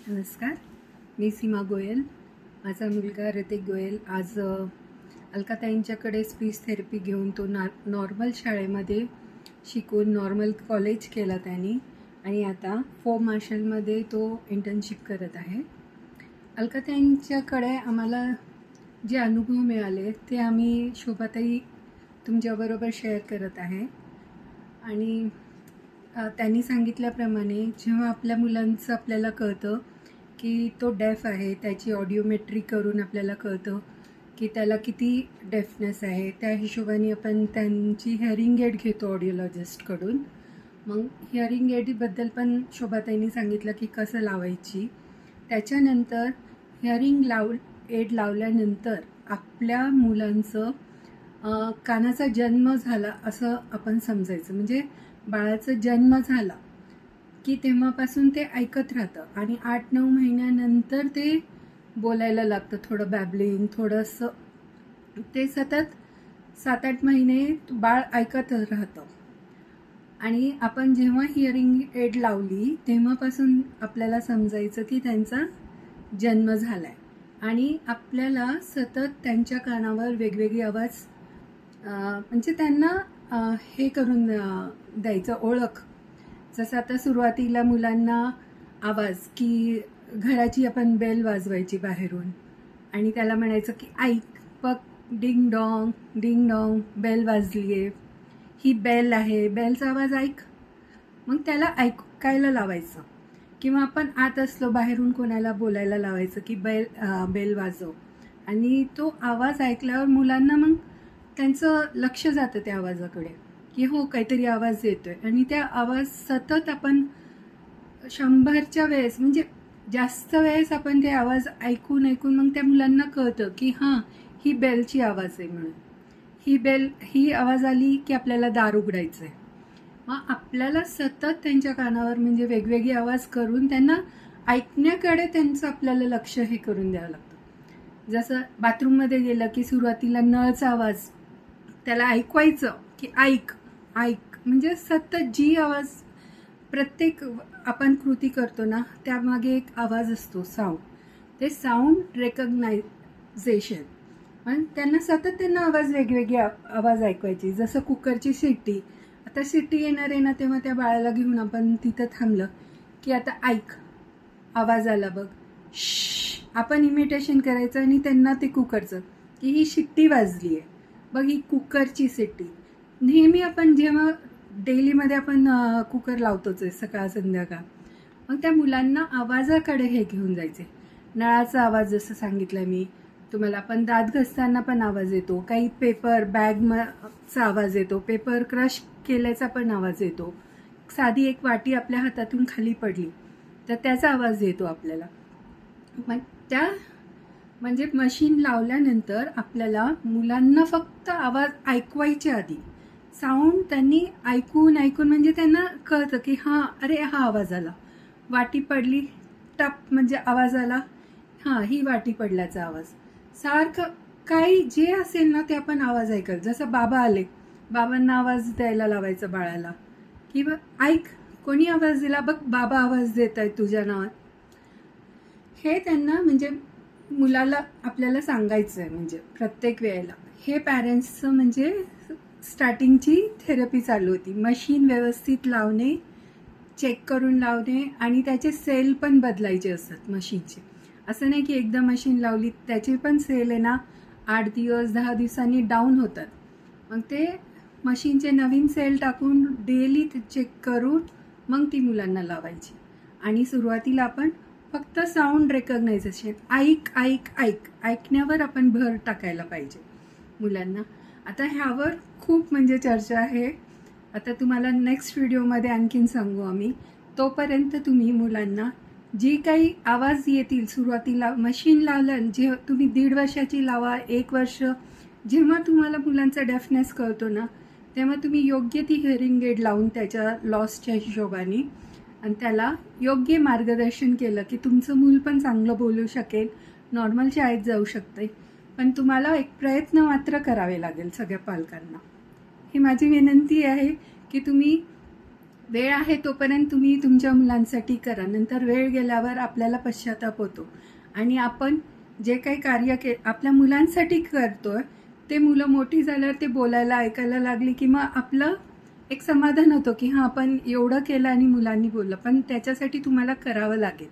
नमस्कार, मी सीमा गोयल. माझा मुलगा ऋतिक गोयल आज अलकाताईंच्याकडे स्पीच थेरपी घेऊन तो नॉर्मल शाळेमध्ये शिकून नॉर्मल कॉलेज केला त्यांनी आणि आता फो मार्शलमध्ये तो इंटर्नशिप करत आहे. अलकाताईंच्याकडे आम्हाला जे अनुभव मिळाले ते आम्ही शोभाताई तुमच्याबरोबर शेअर करत आहे. आणि त्यांनी सांगितल्याप्रमाणे जेव्हा आपल्या मुलांचं आपल्याला कळतं की तो डेफ आहे, त्याची ऑडिओमेट्री करून आपल्याला कळतं की त्याला किती डेफनेस आहे. त्या हिशोबाने आपण त्यांची हिअरिंग एड घेतो ऑडिओलॉजिस्टकडून. मग हिअरिंग एडबद्दल पण शोभाताईंनी सांगितलं की कसं लावायची. त्याच्यानंतर हिअरिंग एड लावल्यानंतर आपल्या मुलांचं कानाचा जन्म झाला असं आपण समजायचं. म्हणजे बाळाचा जन्म झाला की तेव्हापासून ते ऐकत राहतं आणि 8-9 महिन्यानंतर ते बोलायला लागतं, थोडं बॅबलिंग, थोडंसं. ते सतत 7-8 महिने बाळ ऐकत राहतं. आणि आपण जेव्हा हिअरिंग एड लावली तेव्हापासून आपल्याला समजायचं की त्यांचा जन्म झाला आहे आणि आपल्याला सतत त्यांच्या कानावर वेगवेगळे आवाज म्हणजे त्यांना हे करून द्यायचं, ओळख. जसं आता सुरुवातीला मुलांना आवाज की घराची आपण बेल वाजवायची बाहेरून आणि त्याला म्हणायचं की ऐक, पक डिंग डॉंग बेल वाजली आहे, ही बेल आहे, बेलचा आवाज ऐक. मग त्याला ऐकायला लावायचं. किंवा आपण आत असलो बाहेरून कोणाला बोलायला लावायचं की बेल वाजव आणि तो आवाज ऐकल्यावर मुलांना मग त्यांचं लक्ष जातं त्या आवाजाकडे की हो काहीतरी आवाज येतोय. आणि त्या आवाज सतत आपण 100च्या वेळेस, म्हणजे जास्त वेळेस आपण ते आवाज ऐकून मग त्या मुलांना कळतं की हां, ही बेलची आवाज आहे म्हणून. ही आवाज आली की आपल्याला दार उघडायचं आहे. मग आपल्याला सतत त्यांच्या कानावर म्हणजे वेगवेगळे आवाज करून त्यांना ऐकण्याकडे त्यांचं आपल्याला लक्ष हे करून द्यावं लागतं. जसं बाथरूममध्ये गेलं की सुरुवातीला नळचा आवाज त्याला ऐकवायचं की ऐक, म्हणजे सतत जी आवाज प्रत्येक आपण कृती करतो ना त्यामागे एक आवाज असतो, साऊंड. ते साऊंड रेकग्नायझेशन. पण त्यांना आवाज वेगवेगळे आवाज ऐकवायचे. जसं कुकरची शिट्टी, आता शिट्टी येणार आहे ना तेव्हा त्या बाळाला घेऊन आपण तिथं थांबलं की आता ऐक, आवाज आला बघ, आपण इमिटेशन करायचं आणि त्यांना ते कुकरचं की ही शिट्टी वाजली आहे बघ, ही कुकरची शिट्टी. नेहमी आपण जेव्हा डेलीमध्ये आपण कुकर लावतोच आहे सकाळ संध्याकाळ. मग त्या मुलांना आवाजाकडे हे घेऊन जायचे. नळाचा आवाज जसं सांगितलं मी तुम्हाला, पण दात घसताना पण आवाज येतो, काही पेपर बॅगचा आवाज येतो, पेपर क्रश केल्याचा पण आवाज येतो, साधी एक वाटी आपल्या हातातून खाली पडली तर त्याचा आवाज येतो आपल्याला. मग म्हणजे मशीन लावल्यानंतर आपल्याला मुलांना फक्त आवाज ऐकवायच्या आधी साऊंड त्यांनी ऐकून म्हणजे त्यांना कळतं की हां, अरे हा आवाज आला, वाटी पडली, टप म्हणजे आवाज आला, हां ही वाटी पडल्याचा आवाज. सारखं काही जे असेल ना ते आपण आवाज ऐकल. जसं बाबा आले, बाबांना आवाज द्यायला लावायचं बाळाला, किंवा ऐक कोणी आवाज दिला बघ, बाबा आवाज देत आहेत तुझ्या नावात. हे त्यांना म्हणजे मुलाला आपल्याला सांगायचं आहे. म्हणजे प्रत्येक वेळेला हे पॅरेंट्सचं म्हणजे स्टार्टिंगची थेरपी चालू होती. मशीन व्यवस्थित लावणे, चेक करून लावणे आणि त्याचे सेल पण बदलायचे असतात मशीनचे. असं नाही की एकदा मशीन लावली त्याचे पण सेल आहे ना 8 दिवस 10 दिवसांनी डाऊन होतात. मग ते मशीनचे नवीन सेल टाकून डेली चेक करून मग ती मुलांना लावायची. आणि सुरुवातीला आपण फक्त साऊंड रेकग्नायझेशन, ऐकण्यावर आपण भर टाकायला पाहिजे मुलांना. आता ह्यावर खूप म्हणजे चर्चा आहे. आता तुम्हाला नेक्स्ट व्हिडिओमध्ये आणखीन सांगू आम्ही. तोपर्यंत तुम्ही मुलांना जी काही आवाज येतील सुरुवातीला मशीन लावलं, जे तुम्ही 1.5 वर्षाची लावा, 1 वर्ष, जेव्हा तुम्हाला मुलांचा डेफनेस कळतो ना तेव्हा तुम्ही योग्य ती हिअरिंग एड लावून त्याच्या लॉसच्या हिशोबाने आणि त्याला योग्य मार्गदर्शन केलं की तुमचं मूल पण चांगलं बोलू शकेल, नॉर्मल शाळेत जाऊ शकते. पण तुम्हाला एक प्रयत्न मात्र करावे लागेल सगळ्या पालकांना. ही माझी विनंती आहे की तुम्ही वेळ आहे तोपर्यंत तुम्ही तुमच्या मुलांसाठी करा. नंतर वेळ गेल्यावर आपल्याला पश्चाताप होतो आणि आपण जे काही कार्य आपल्या मुलांसाठी करतोय ते मुलं मोठी झाल्यावर ते बोलायला ऐकायला लागली की मग आपलं एक समाधान होतं की हां आपण एवढं केलं आणि मुलांनी बोललं, पण त्याच्यासाठी तुम्हाला करावं लागेल.